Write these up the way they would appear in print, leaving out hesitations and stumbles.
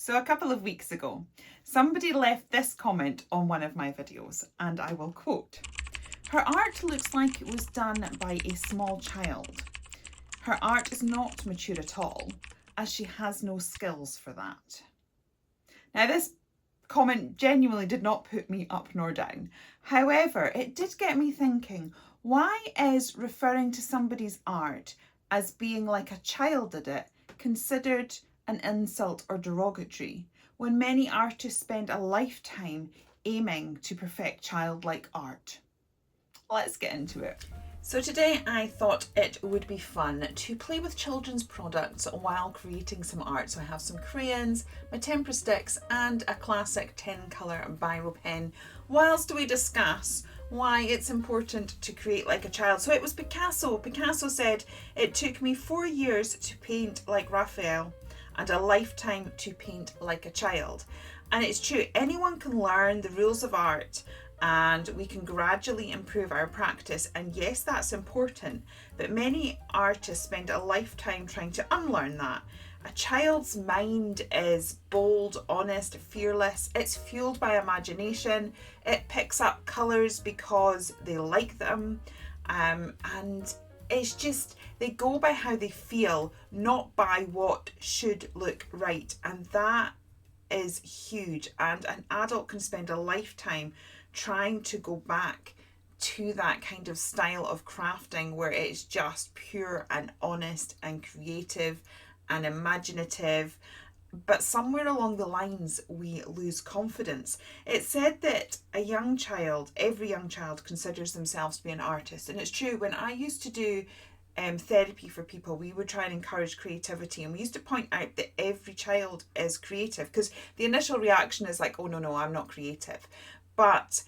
So a couple of weeks ago, somebody left this comment on one of my videos, and I will quote, "Her art looks like it was done by a small child. Her art is not mature at all, as she has no skills for that." Now this comment genuinely did not put me up nor down. However, it did get me thinking, why is referring to somebody's art as being like a child did it considered an insult or derogatory, when many artists spend a lifetime aiming to perfect childlike art? Let's get into it. So today I thought it would be fun to play with children's products while creating some art. So I have some crayons, my tempera sticks and a classic 10 colour biro pen, whilst we discuss why it's important to create like a child. So it was Picasso. Picasso said, "It took me 4 years to paint like Raphael and a lifetime to paint like a child." And it's true, anyone can learn the rules of art and we can gradually improve our practice. And yes, that's important, but many artists spend a lifetime trying to unlearn that. A child's mind is bold, honest, fearless. It's fueled by imagination. It picks up colours because they like them. And it's just, they go by how they feel, not by what should look right. And that is huge. And an adult can spend a lifetime trying to go back to that kind of style of crafting where it's just pure and honest and creative and imaginative. But somewhere along the lines, we lose confidence. It's said that every young child considers themselves to be an artist. And it's true, when I used to do therapy for people, we would try and encourage creativity, and we used to point out that every child is creative, because the initial reaction is like, oh no, I'm not creative. But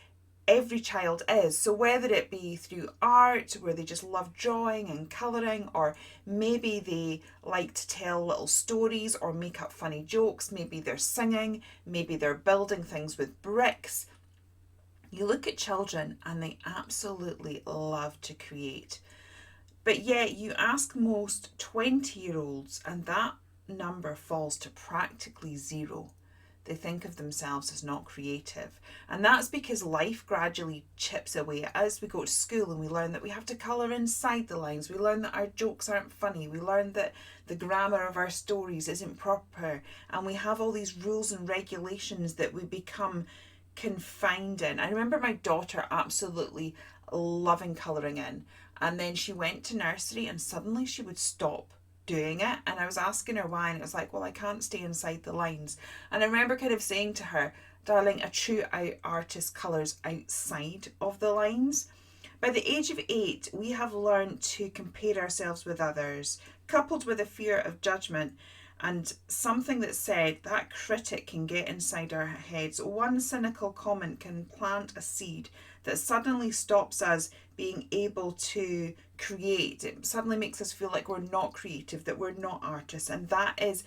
every child is. So whether it be through art, where they just love drawing and colouring, or maybe they like to tell little stories or make up funny jokes, maybe they're singing, maybe they're building things with bricks. You look at children and they absolutely love to create. But yet you ask most 20-year-olds and that number falls to practically zero. They think of themselves as not creative. And that's because life gradually chips away as we go to school, and we learn that we have to colour inside the lines. We learn that our jokes aren't funny. We learn that the grammar of our stories isn't proper. And we have all these rules and regulations that we become confined in. I remember my daughter absolutely loving colouring in. And then she went to nursery and suddenly she would stop doing it, and I was asking her why, and it was like, well, I can't stay inside the lines. And I remember kind of saying to her, darling, a true artist colours outside of the lines. By the age of 8, we have learned to compare ourselves with others, coupled with a fear of judgement, and something that said that critic can get inside our heads. One cynical comment can plant a seed that suddenly stops us being able to create. It suddenly makes us feel like we're not creative, that we're not artists. And that is,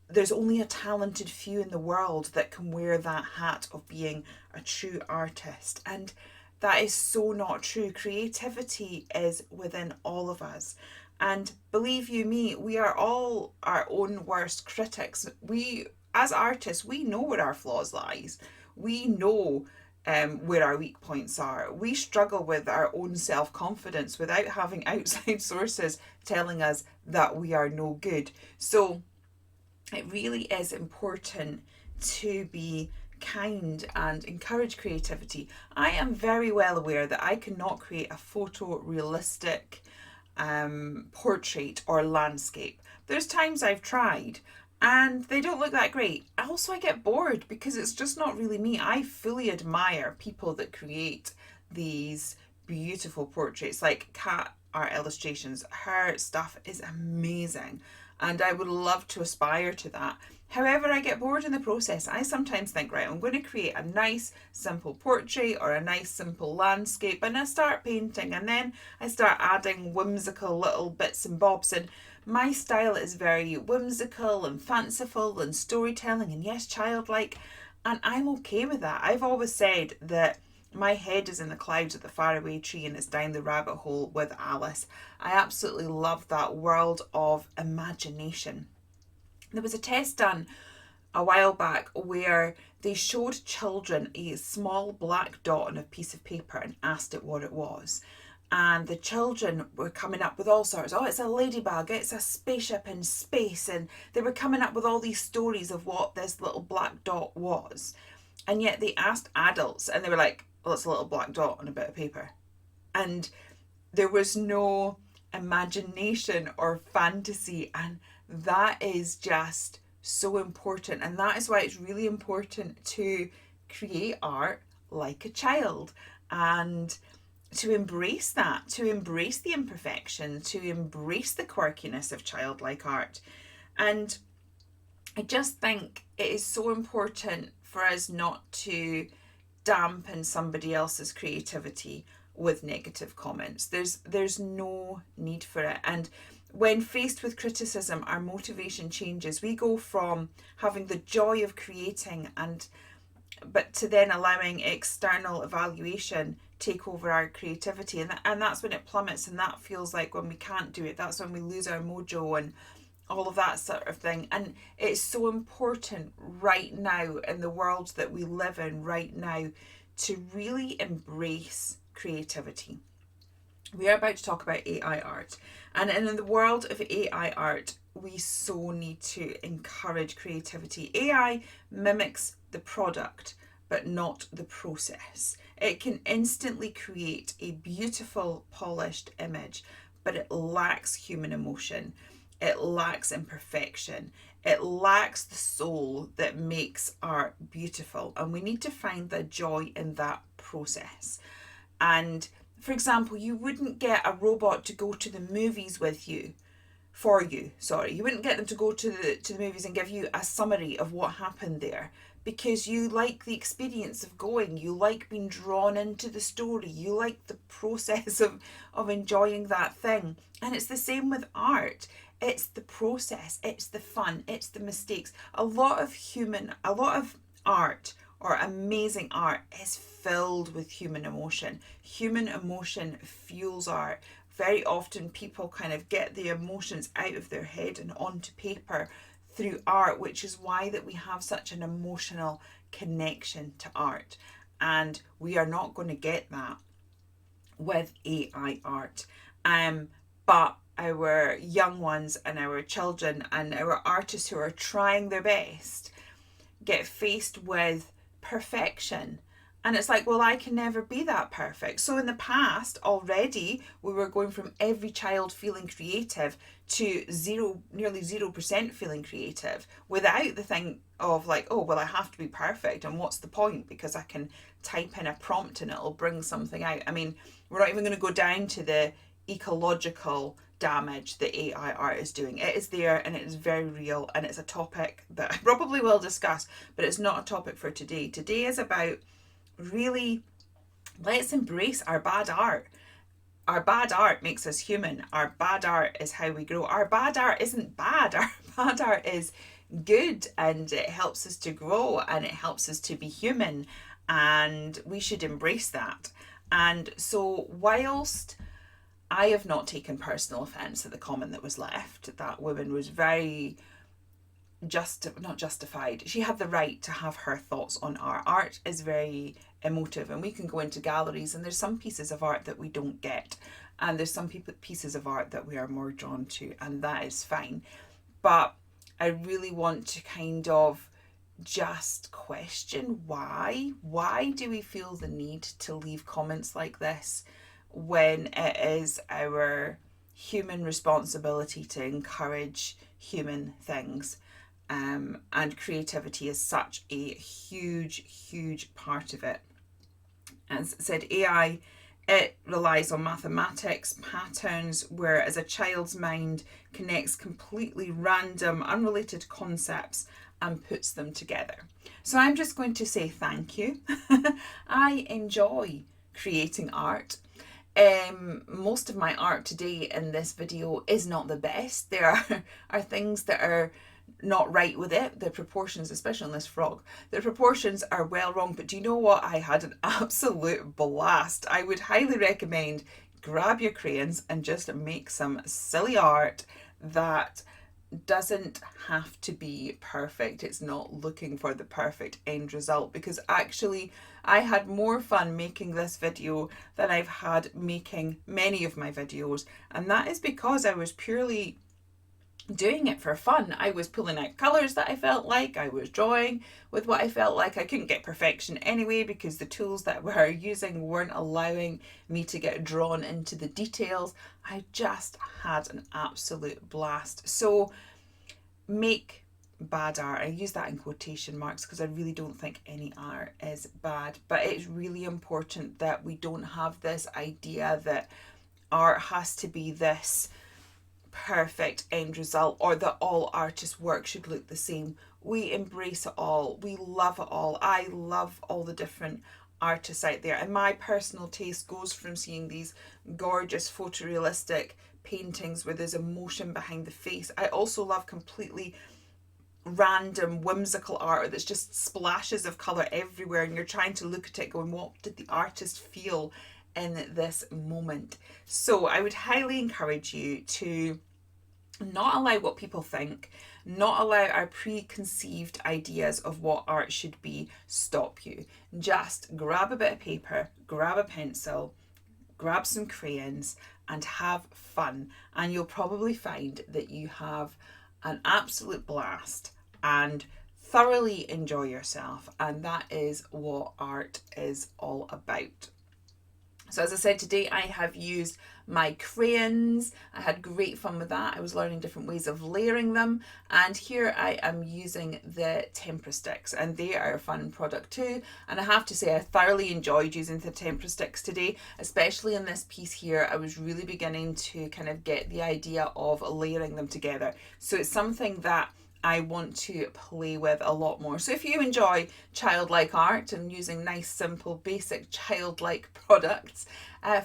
there's only a talented few in the world that can wear that hat of being a true artist. And that is so not true. Creativity is within all of us. And believe you me, we are all our own worst critics. We, as artists, we know where our flaws lies. We know where our weak points are. We struggle with our own self-confidence without having outside sources telling us that we are no good. So it really is important to be kind and encourage creativity. I am very well aware that I cannot create a photorealistic portrait or landscape. There's times I've tried and they don't look that great. Also, I get bored because it's just not really me. I fully admire people that create these beautiful portraits, like Kat Art Illustrations. Her stuff is amazing and I would love to aspire to that. However, I get bored in the process. I sometimes think, right, I'm going to create a nice simple portrait or a nice simple landscape, and I start painting, and then I start adding whimsical little bits and bobs. And my style is very whimsical and fanciful and storytelling, and yes, childlike, and I'm okay with that. I've always said that my head is in the clouds at the faraway tree and it's down the rabbit hole with Alice. I absolutely love that world of imagination. There was a test done a while back where they showed children a small black dot on a piece of paper and asked it what it was. And the children were coming up with all sorts. Oh, it's a ladybug, it's a spaceship in space. And they were coming up with all these stories of what this little black dot was. And yet they asked adults and they were like, well, it's a little black dot on a bit of paper. And there was no imagination or fantasy. And that is just so important. And that is why it's really important to create art like a child and to embrace that, to embrace the imperfection, to embrace the quirkiness of childlike art. And I just think it is so important for us not to dampen somebody else's creativity with negative comments. There's no need for it. And when faced with criticism, our motivation changes. We go from having the joy of creating but to then allowing external evaluation take over our creativity, and that's when it plummets, and that feels like when we can't do it, that's when we lose our mojo and all of that sort of thing. And it's so important right now in the world that we live in right now to really embrace creativity. We are about to talk about AI art, and in the world of AI art, we so need to encourage creativity. AI mimics the product, but not the process. It can instantly create a beautiful, polished image, but it lacks human emotion. It lacks imperfection. It lacks the soul that makes art beautiful. And we need to find the joy in that process. And for example, you wouldn't get a robot to go to the movies with you. You wouldn't get them to go to the movies and give you a summary of what happened there, because you like the experience of going, you like being drawn into the story, you like the process of enjoying that thing. And it's the same with art. It's the process, it's the fun, it's the mistakes. A lot of art or amazing art is filled with human emotion. Human emotion fuels art. Very often people kind of get the emotions out of their head and onto paper through art, which is why that we have such an emotional connection to art. And we are not going to get that with AI art. But our young ones and our children and our artists who are trying their best get faced with perfection. And it's like, well, I can never be that perfect. So in the past, already, we were going from every child feeling creative to nearly 0% feeling creative, without the thing of like, oh, well, I have to be perfect. And what's the point? Because I can type in a prompt and it'll bring something out. I mean, we're not even going to go down to the ecological damage that AI art is doing. It is there and it is very real, and it's a topic that I probably will discuss, but it's not a topic for today. Today is about really, let's embrace our bad art. Our bad art makes us human. Our bad art is how we grow. Our bad art isn't bad. Our bad art is good, and it helps us to grow and it helps us to be human, and we should embrace that. And so whilst I have not taken personal offence at the comment that was left, that woman was very not justified. She had the right to have her thoughts on art. Art is very emotive, and we can go into galleries and there's some pieces of art that we don't get, and there's some pieces of art that we are more drawn to, and that is fine. But I really want to kind of just question why do we feel the need to leave comments like this when it is our human responsibility to encourage human things. And creativity is such a huge part of it. As I said, AI, it relies on mathematics, patterns, whereas a child's mind connects completely random, unrelated concepts and puts them together. So I'm just going to say thank you. I enjoy creating art. Most of my art today in this video is not the best. There are things that are not right with it. The proportions, especially on this frog, the proportions are well wrong. But do you know what? I had an absolute blast. I would highly recommend grab your crayons and just make some silly art that doesn't have to be perfect. It's not looking for the perfect end result, because actually I had more fun making this video than I've had making many of my videos, and that is because I was purely doing it for fun. I was pulling out colours that I felt like, I was drawing with what I felt like. I couldn't get perfection anyway because the tools that we were using weren't allowing me to get drawn into the details. I just had an absolute blast. So make bad art. I use that in quotation marks because I really don't think any art is bad, but it's really important that we don't have this idea that art has to be this perfect end result, or that all artists' work should look the same. We embrace it all. We love it all. I love all the different artists out there, and my personal taste goes from seeing these gorgeous photorealistic paintings where there's emotion behind the face. I also love completely random whimsical art that's just splashes of colour everywhere, and you're trying to look at it going, what did the artist feel in this moment? So I would highly encourage you to not allow what people think, not allow our preconceived ideas of what art should be stop you. Just grab a bit of paper, grab a pencil, grab some crayons and have fun, and you'll probably find that you have an absolute blast and thoroughly enjoy yourself, and that is what art is all about. So as I said, today I have used my crayons. I had great fun with that. I was learning different ways of layering them, and here I am using the tempera sticks, and they are a fun product too. And I have to say I thoroughly enjoyed using the tempera sticks today, especially in this piece here. I was really beginning to kind of get the idea of layering them together. So it's something that I want to play with a lot more. So if you enjoy childlike art and using nice, simple, basic childlike products,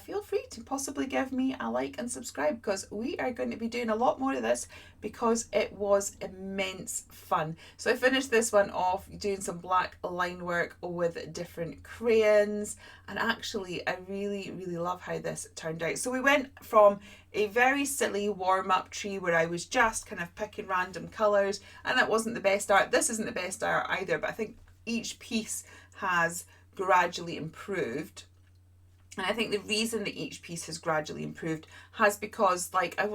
feel free to possibly give me a like and subscribe, because we are going to be doing a lot more of this because it was immense fun. So I finished this one off doing some black line work with different crayons, and actually I really love how this turned out. So we went from a very silly warm-up tree where I was just kind of picking random colours, and that wasn't the best art. This isn't the best art either, but I think each piece has gradually improved. And I think the reason that each piece has gradually improved has because, like, I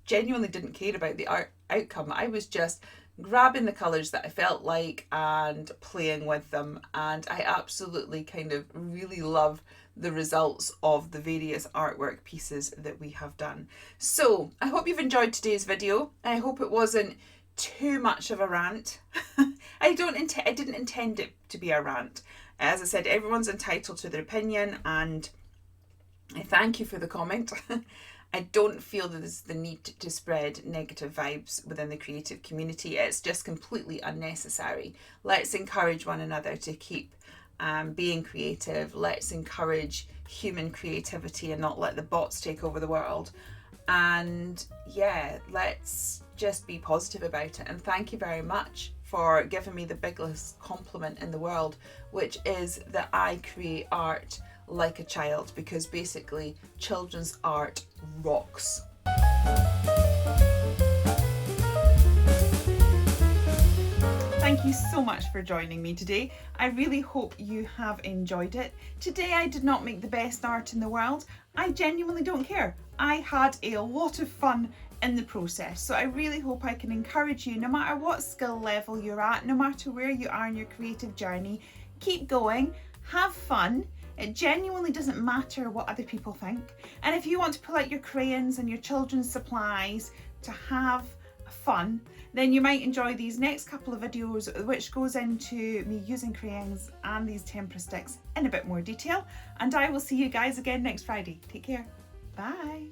genuinely didn't care about the art outcome. I was just grabbing the colours that I felt like and playing with them, and I absolutely kind of really love the results of the various artwork pieces that we have done. So I hope you've enjoyed today's video. I hope it wasn't too much of a rant. I didn't intend it to be a rant. As I said, everyone's entitled to their opinion, and I thank you for the comment. I don't feel that there's the need to spread negative vibes within the creative community. It's just completely unnecessary. Let's encourage one another to keep being creative. Let's encourage human creativity and not let the bots take over the world. And yeah, let's just be positive about it. And thank you very much for giving me the biggest compliment in the world, which is that I create art like a child, because basically children's art rocks. Thank you so much for joining me today. I really hope you have enjoyed it. Today I did not make the best art in the world. I genuinely don't care. I had a lot of fun in the process. So I really hope I can encourage you, no matter what skill level you're at, no matter where you are in your creative journey, keep going, have fun. It genuinely doesn't matter what other people think. And if you want to pull out your crayons and your children's supplies to have fun, then you might enjoy these next couple of videos, which goes into me using crayons and these tempera sticks in a bit more detail. And I will see you guys again next Friday. Take care. Bye.